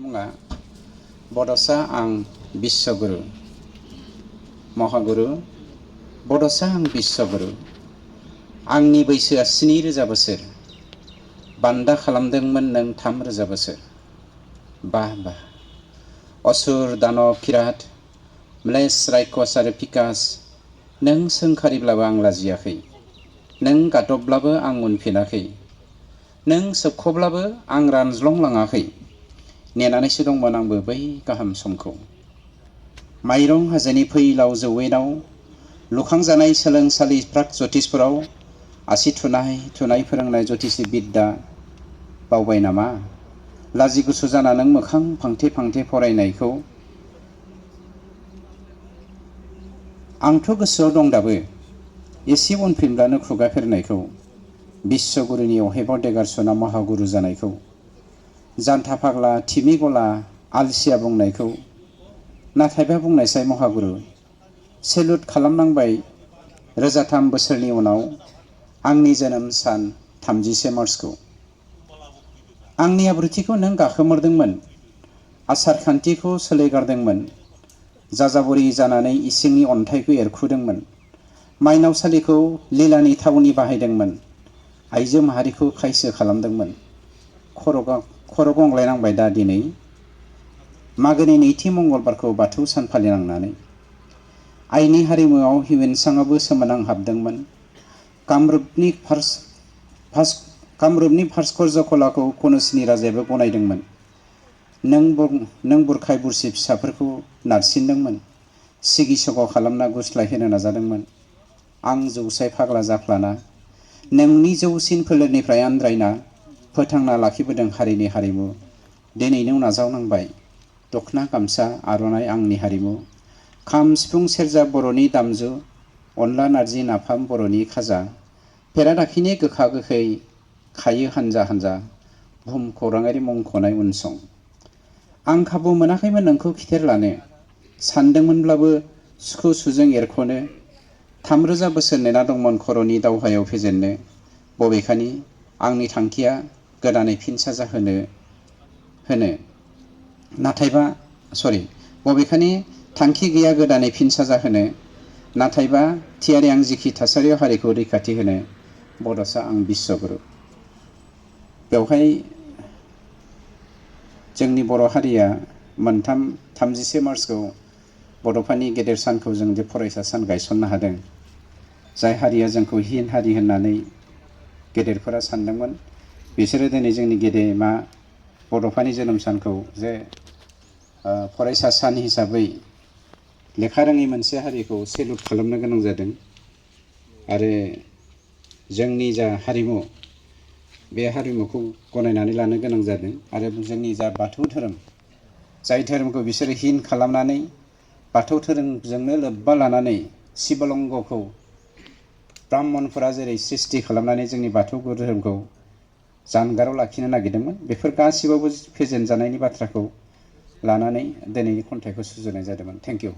मुङा बड'सा आं बिश्वगुरु महागुरु बड'सा आं बिश्वगुरु आंनि बैसोआ 7,000 बोसोर बान्दा खालामदोंमोन नों 3,000 बोसोर बाह बाह असुर दानब किरात म्लेस रायखस आरो पिकास नों सोंखारिब्लाबो आं लाजियाखै नों गादबब्लाबो आं उनफिनाखै नों सोबख'ब्लाबो आं रानज्लंलाङाखै नेनानैसो दंमोन आंबो बै गाहाम समखौ माइरं हाजोनि फैलाव जौवेनाव लुखांजानाय सोलोंसालि प्राक ज्योतिषफोराव आसि थुनाय फोरोंनाय ज्योतिषी बिद्दा बावबाय नामा लाजि गुसु जाना नों मोखां फांथे फांथे फरायनायखौ आंथ' गोसोआव दं दाबो एसे उनफिनब्लानो खुगा फेरनायखौ बिश्वगुरुनि अहेबाव देगारसना महागुरु जानायखौ जान्था फाग्ला थिमि गला आलसिया बुंनायखौ नाथायबा बुंनायसाय महागुरु सेलुट खालामनांबाय 3,000 बोसोरनि उनाव आंनि जोनोम सान 30 मार्चखौ आंनि आब्रुथिखौ नों गाखोमोरदोंमोन आसार खान्थिखौ सोलायगारदोंमोन जाजाबुरि जानानै इसिंनि अन्थाइखौ एरखुदोंमोन माइनावसालिखौ लीलानि थावनि बाहायदोंमोन आइजो माहारिखौ खायसो खालामदोंमोन खर' गंग्लायनांबाय दा दिनै मागोनि नैथि मंगलबारखौ बाथौ सान फालिनांनानै आइनि हारिमुआव हिउएनसांआबो सोमोनांहाबदोंमोन कामरुपनि भास्कर्य कलाखौ कनौजनि राजायाबो गनायदोंमोन नों बुरखाय बुरसि फिसाफोरखौ नारसिनदोंमोन सिगि सग' खालामना गुस्लायहोनो नाजादोंमोन आं जौसाय फाग्ला जाफ्लाना नोंनि जौसिन फोलेरनिफ्राय आन्द्रायना फोथांना लाखिबोदों हारिनि हारिमु दिनै नों नाजावनांबाय दखना गामसा आर'नाइ आंनि हारिमु खाम सिफुं सेरजा बर'नि दामजु अनला नारजि नाफाम बर'नि खाजा पेरादाखिनि गोखा गोखै खायो हानजा हानजा बुहुम खौराङारि मुंख'नाय उनसं आं खाबु मोनाखैमोन नोंखौ खिथेर लानो सानदोंमोनब्लाबो सुखु सुजों एरख'नो 3,000 बोसोर नेना दंमोन खर'नि दावहायाव फेजेननो बबेखानि आंनि थांखिया गोदानै फिन साजा बबेखानि थांखि गैया गोदानै फिन साजा होनो नाथायबा थियारि आं जिखि थासारियाव हारिखौ रैखाथि होनो बड'सा आं बिश्वगुरु बेवहाय जोंनि बर' हारिया 30 मार्चखौ बड'फानि गेदेर सानखौ जों जे फरायसा सान गायसननो हादों जाय हारिया जोंखौ हिन हारि होननानै गेदेरफोरा सानदोंमोन बिसोरो दिनै जोंनि गेदेमा बड'फानि जोनोम सानखौ जे फरायसा सान हिसाबै लेखा रोङै मोनसे हारिखौ सेलुट खालामनो गोनां जादों आरो जोंनि जा हारिमु बे हारिमुखौ गनायनानै लानो गोनां जादों आरो जोंनि जा बाथौ धोरोम जाय धोरोमखौ बिसोरो हिन खालामनानै बाथौ धोरोमजोंनो लोब्बा लानानै शिबलंगखौ ब्राह्मणफोरा जेरै सृष्टि खालामनानै जोंनि बाथौ धोरोमखौ जानगाराव लाखिनो नागिरदोंमोन बेफोर गासिबावबो फेजेनजानायनि बाथ्राखौ लानानै दिनैनि खन्थाइखौ सुजुनाय जादोंमोन। Thank you.